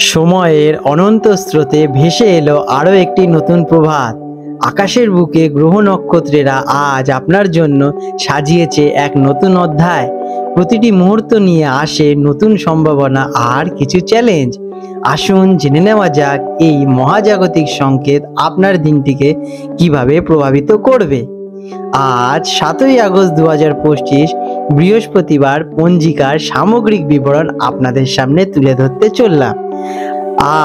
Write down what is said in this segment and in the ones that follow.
সময়ের অনন্ত স্রোতে ভেসে এলো আরও একটি নতুন প্রভাত। আকাশের বুকে গ্রহ নক্ষত্রেরা আজ আপনার জন্য সাজিয়েছে এক নতুন অধ্যায়। প্রতিটি মুহূর্ত নিয়ে আসে নতুন সম্ভাবনা আর কিছু চ্যালেঞ্জ। আসুন জেনে নেওয়া যাক এই মহাজাগতিক সংকেত আপনার দিনটিকে কিভাবে প্রভাবিত করবে। আজ 7ই আগস্ট 2025 বৃহস্পতিবার পঞ্জিকার সামগ্রিক বিবরণ আপনাদের সামনে তুলে ধরতে চললাম।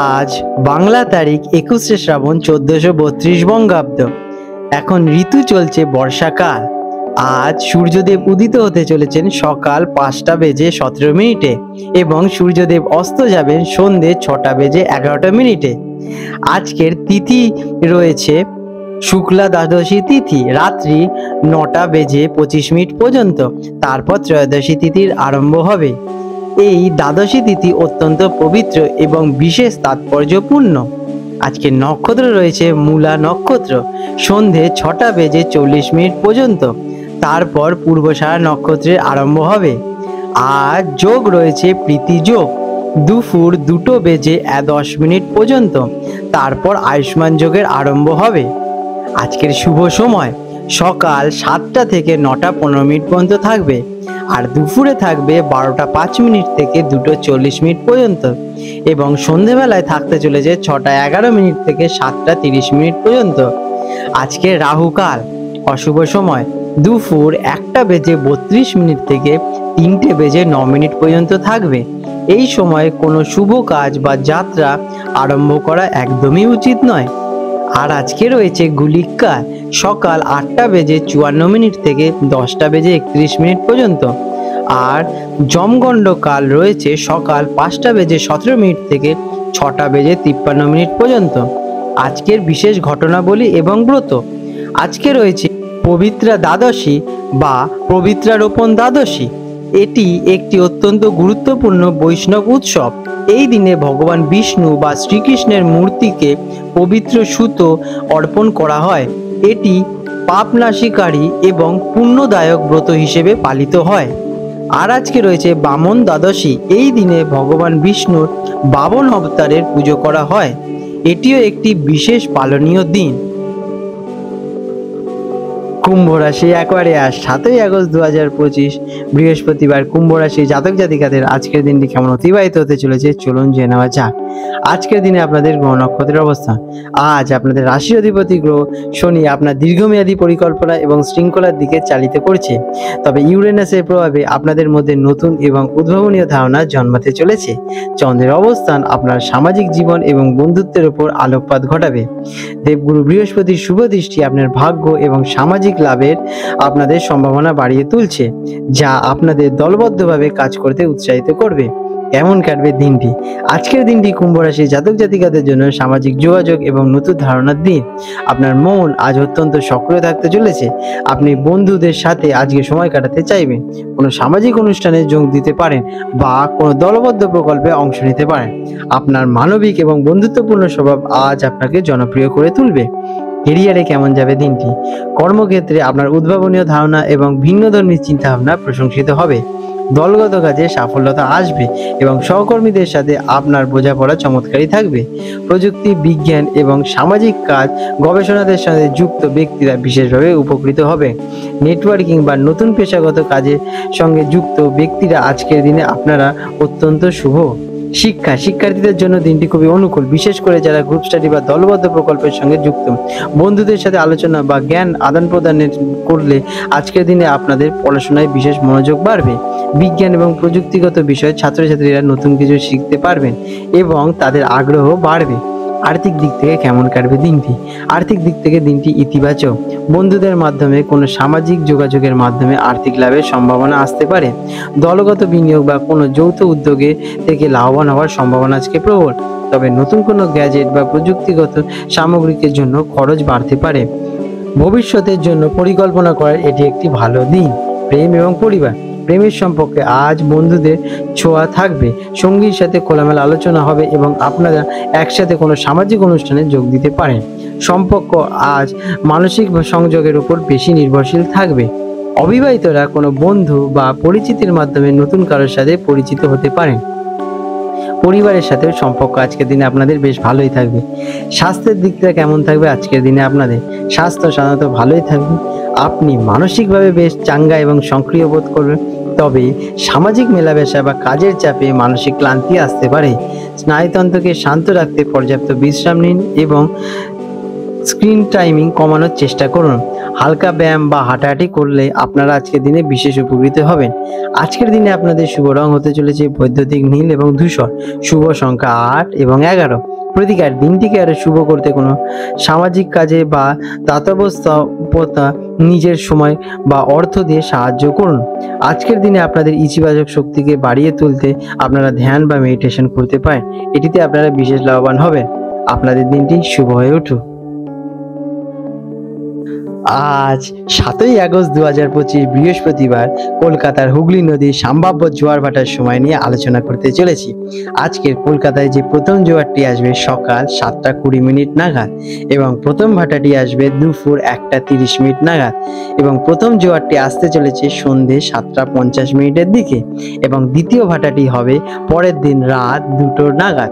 আজ বাংলা তারিখ 21শে শ্রাবণ 1432 বঙ্গাব্দ। এখন ঋতু চলছে বর্ষাকাল। আজ সূর্যদেব উদিত হতে চলেছেন সকাল 5টা বেজে 17 মিনিটে এবং সূর্যদেব অস্ত যাবেন সন্ধে 6টা বেজে 11টা মিনিটে। আজকের তিথি রয়েছে শুক্লা দ্বাদশী তিথি রাত্রি 9টা বেজে 25 মিনিট পর্যন্ত। তারপর ত্রয়োদশী তিথির আরম্ভ হবে। এই দ্বাদশী তিথি অত্যন্ত পবিত্র এবং বিশেষ তাৎপর্যপূর্ণ। আজকে নক্ষত্র রয়েছে মূলা নক্ষত্র সন্ধে 6টা বেজে 40 মিনিট পর্যন্ত। তারপর পূর্বষাঢ়া নক্ষত্রের আরম্ভ হবে। আজ যোগ রয়েছে প্রীতি যোগ দুপুর 2টো বেজে 10 মিনিট পর্যন্ত। তারপর আয়ুষ্মান যোগের আরম্ভ হবে। আজকের শুভ সময় সকাল 7টা থেকে 9টা 15 মিনিট পর্যন্ত থাকবে আর দুপুরে থাকবে 12টা 5 মিনিট থেকে 2টো 40 মিনিট পর্যন্ত এবং সন্ধেবেলায় থাকতে চলেছে 6টা 11 মিনিট থেকে 7টা 30 মিনিট পর্যন্ত। আজকে রাহুকাল অশুভ সময় দুপুর 1টা বেজে 32 মিনিট থেকে 3টে বেজে 9 মিনিট পর্যন্ত থাকবে। এই সময় কোনো শুভ কাজ বা যাত্রা আরম্ভ করা একদমই উচিত নয়। আর আজকে রয়েছে গুলিক কাল সকাল 8টা বেজে 54 মিনিট থেকে 10টা বেজে 31 মিনিট পর্যন্ত। আর যমগণ্ড কাল রয়েছে সকাল 5টা বেজে 17 মিনিট থেকে 6টা বেজে 53 মিনিট পর্যন্ত। আজকের বিশেষ ঘটনাবলী এবং ব্রত আজকে রয়েছে পবিত্রা দ্বাদশী বা পবিত্রারোপণ দ্বাদশী। এটি একটি অত্যন্ত গুরুত্বপূর্ণ বৈষ্ণব উৎসব। এই দিনে ভগবান বিষ্ণু বা শ্রীকৃষ্ণের মূর্তিকে পবিত্র সুতো অর্পণ করা হয়। এটি পাপনাশীকারী এবং পুণ্যদায়ক ব্রত হিসেবে পালিত হয়। আর আজকে রয়েছে বামন দ্বাদশী। এই দিনে ভগবান বিষ্ণুর বামন অবতারের পুজো করা হয়। এটিও একটি বিশেষ পালনীয় দিন। কুম্ভ রাশি অ্যাকোয়ারিয়াস 7ই আগস্ট 2025 বৃহস্পতিবার কুম্ভ রাশি জাতক জাতিকাদের আজকের দিনটি কেমন অতিবাহিত হতে চলেছে চলুন জেনে নেওয়া যাক। আজকের দিনে আপনাদের গ্রহ নক্ষত্রের অবস্থান। আজ আপনাদের রাশির অধিপতি গ্রহ শনি আপনার দীর্ঘমেয়াদী পরিকল্পনা এবং শৃঙ্খলার দিকে চালিত করছে। তবে ইউরেনাসের প্রভাবে আপনাদের মধ্যে নতুন এবং উদ্ভাবনীয় ধারণা জন্মাতে চলেছে। চন্দ্রের অবস্থান আপনার সামাজিক জীবন এবং বন্ধুত্বের উপর আলোকপাত ঘটাবে। দেবগুরু বৃহস্পতির শুভ দৃষ্টি আপনার ভাগ্য এবং সামাজিক লাভের আপনাদের সম্ভাবনা বাড়িয়ে তুলছে, যা আপনাদের দলবদ্ধভাবে কাজ করতে উৎসাহিত করবে। কেমন কাটবে দিনটি? আজকের দিনটি কুম্ভ রাশি জাতক জাতিকাদের জন্য সামাজিক যোগাযোগ এবং নতুন ধারণার দিন। আপনার মন আজ অত্যন্ত সক্রিয় থাকতে চলেছে। আপনি বন্ধুদের সাথে আজকে সময় কাটাতে চাইবেন, কোনো সামাজিক অনুষ্ঠানে যোগ দিতে পারেন বা কোনো দলবদ্ধ প্রকল্পে অংশ নিতে পারেন। আপনার মানবিক এবং বন্ধুত্বপূর্ণ স্বভাব আজ আপনাকে জনপ্রিয় করে তুলবে। কেরিয়ারে কেমন যাবে দিনটি? কর্মক্ষেত্রে আপনার উদ্ভাবনীয় ধারণা এবং ভিন্নধর্মী চিন্তাভাবনা প্রশংসিত হবে। দলগত কাজে সাফল্যতা আসবে এবং সহকর্মীদের সাথে আপনার বোঝাপড়া চমৎকারী থাকবে। প্রযুক্তি, বিজ্ঞান এবং সামাজিক কাজ গবেষণাদের সাথে যুক্ত ব্যক্তিরা বিশেষভাবে উপকৃত হবে। নেটওয়ার্কিং বা নতুন পেশাগত কাজের সঙ্গে যুক্ত ব্যক্তিরা আজকের দিনে আপনারা অত্যন্ত শুভ। শিক্ষার্থীদের জন্য দিনটি খুবই অনুকূল, বিশেষ করে যারা গ্রুপ স্টাডি বা দলবদ্ধ প্রকল্পের সঙ্গে যুক্ত। বন্ধুদের সাথে আলোচনা বা জ্ঞান আদান প্রদানের করলে আজকের দিনে আপনাদের পড়াশোনায় বিশেষ মনোযোগ বাড়বে। বিজ্ঞান এবং প্রযুক্তিগত বিষয়ে ছাত্রছাত্রীরা নতুন কিছু শিখতে পারবেন এবং তাদের আগ্রহ বাড়বে। আর্থিক দিক থেকে কেমন কাটবে দিনটি? আর্থিক দিক থেকে দিনটি ইতিবাচক। বন্ধুদের মাধ্যমে কোনো সামাজিক যোগাযোগের মাধ্যমে আর্থিক লাভের সম্ভাবনা আসতে পারে। দলগত বিনিয়োগ বা কোনো যৌথ উদ্যোগে থেকে লাভবান হওয়ার সম্ভাবনা আজকে প্রবল। তবে নতুন কোনো গ্যাজেট বা প্রযুক্তিগত সামগ্রীর জন্য খরচ বাড়তে পারে। ভবিষ্যতের জন্য পরিকল্পনা করার এটি একটি ভালো দিন। প্রেম এবং পরিবার প্রেমের সম্পর্কে আজ বন্ধুদের ছোঁয়া থাকবে। সঙ্গীর সাথে খোলামেলা আলোচনা হবে এবং আপনারা একসাথে কোনো সামাজিক অনুষ্ঠানে যোগ দিতে পারেন। সম্পর্ক আজ মানসিক সংযোগের উপর বেশি নির্ভরশীল থাকবে। অবিবাহিতরা কোনো বন্ধু বা পরিচিতির মাধ্যমে নতুন কারোর সাথে পরিচিত হতে পারেন। পরিবারের সাথেও সম্পর্ক আজকের দিনে আপনাদের বেশ ভালোই থাকবে। স্বাস্থ্যের দিকটা কেমন থাকবে আজকের দিনে আপনাদের? স্বাস্থ্য সাধারণত ভালোই থাকবে। আপনি মানসিকভাবে বেশ চাঙ্গা এবং সক্রিয় বোধ করবেন। তবে সামাজিক মেলামেশা বা কাজের চাপে মানসিক ক্লান্তি আসতে পারে। স্নায়ুতন্ত্রকে শান্ত রাখতে পর্যাপ্ত বিশ্রাম নিন এবং স্ক্রিন টাইমিং কমানোর চেষ্টা করুন। হালকা ব্যায়াম বা হাঁটাহাঁটি করলে আপনারা আজকের দিনে বিশেষ উপকৃত হবেন। আজকের দিনে আপনাদের শুভ রং হতে চলেছে বৈদ্যুতিক নীল এবং ধূসর। শুভ সংখ্যা 8 এবং 11। প্রতিকার, দিনটিকে আরো শুভ করতে কোনো সামাজিক কাজে বা দাতব্যতা নিজের সময় বা অর্থ দিয়ে সাহায্য করুন। আজকের দিনে আপনাদের ইতিবাচক শক্তিকে বাড়িয়ে তুলতে আপনারা ধ্যান বা মেডিটেশন করতে পারেন। এটিতে আপনারা বিশেষ লাভবান হবেন। আপনাদের দিনটি শুভ হয়ে উঠুক। আজ 7ই আগস্ট 2025 বৃহস্পতিবার কলকাতার হুগলি নদীর সম্ভাব্য জোয়ার ভাটার সময় নিয়ে আলোচনা করতে চলেছি। আজকের কলকাতায় যে প্রথম জোয়ারটি আসবে সকাল 7:20 নাগাদ এবং প্রথম ভাটাটি আসবে দুপুর 1:30 নাগাদ এবং প্রথম জোয়ারটি আসতে চলেছে সন্ধে 7:50 দিকে এবং দ্বিতীয় ভাটাটি হবে পরের দিন রাত 2 নাগাদ।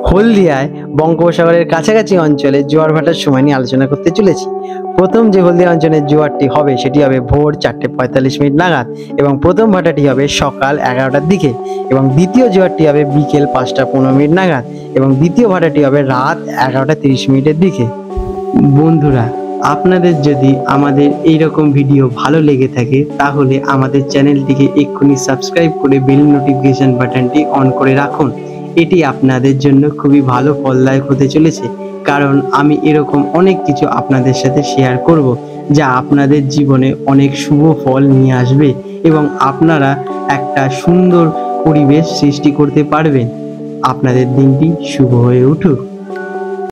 হলদিয়ায় বঙ্গোপসাগরের কাছাকাছি অঞ্চলে জোয়ার ভাটার সময় নিয়ে আলোচনা করতে চলেছি। প্রথম যে হলদিয়া অঞ্চলের জোয়ারটি হবে সেটি হবে ভোর 4:45 নাগাদ এবং প্রথম ভাটাটি হবে সকাল 11টার দিকে এবং দ্বিতীয় জোয়ারটি হবে বিকেল 5:15 নাগাদ এবং দ্বিতীয় ভাটাটি হবে রাত 11:30 দিকে। বন্ধুরা, আপনাদের যদি আমাদের এইরকম ভিডিও ভালো লেগে থাকে তাহলে আমাদের চ্যানেলটিকে এক্ষুনি সাবস্ক্রাইব করে বেল নোটিফিকেশন বাটনটি অন করে রাখুন। এটি আপনাদের জন্য খুবই ভালো ফলদায়ক হতে চলেছে, কারণ আমি এরকম অনেক কিছু আপনাদের সাথে শেয়ার করব যা আপনাদের জীবনে অনেক শুভ ফল নিয়ে আসবে এবং আপনারা একটা সুন্দর পরিবেশ সৃষ্টি করতে পারবেন। আপনাদের দিনটি শুভ হয়ে উঠুক।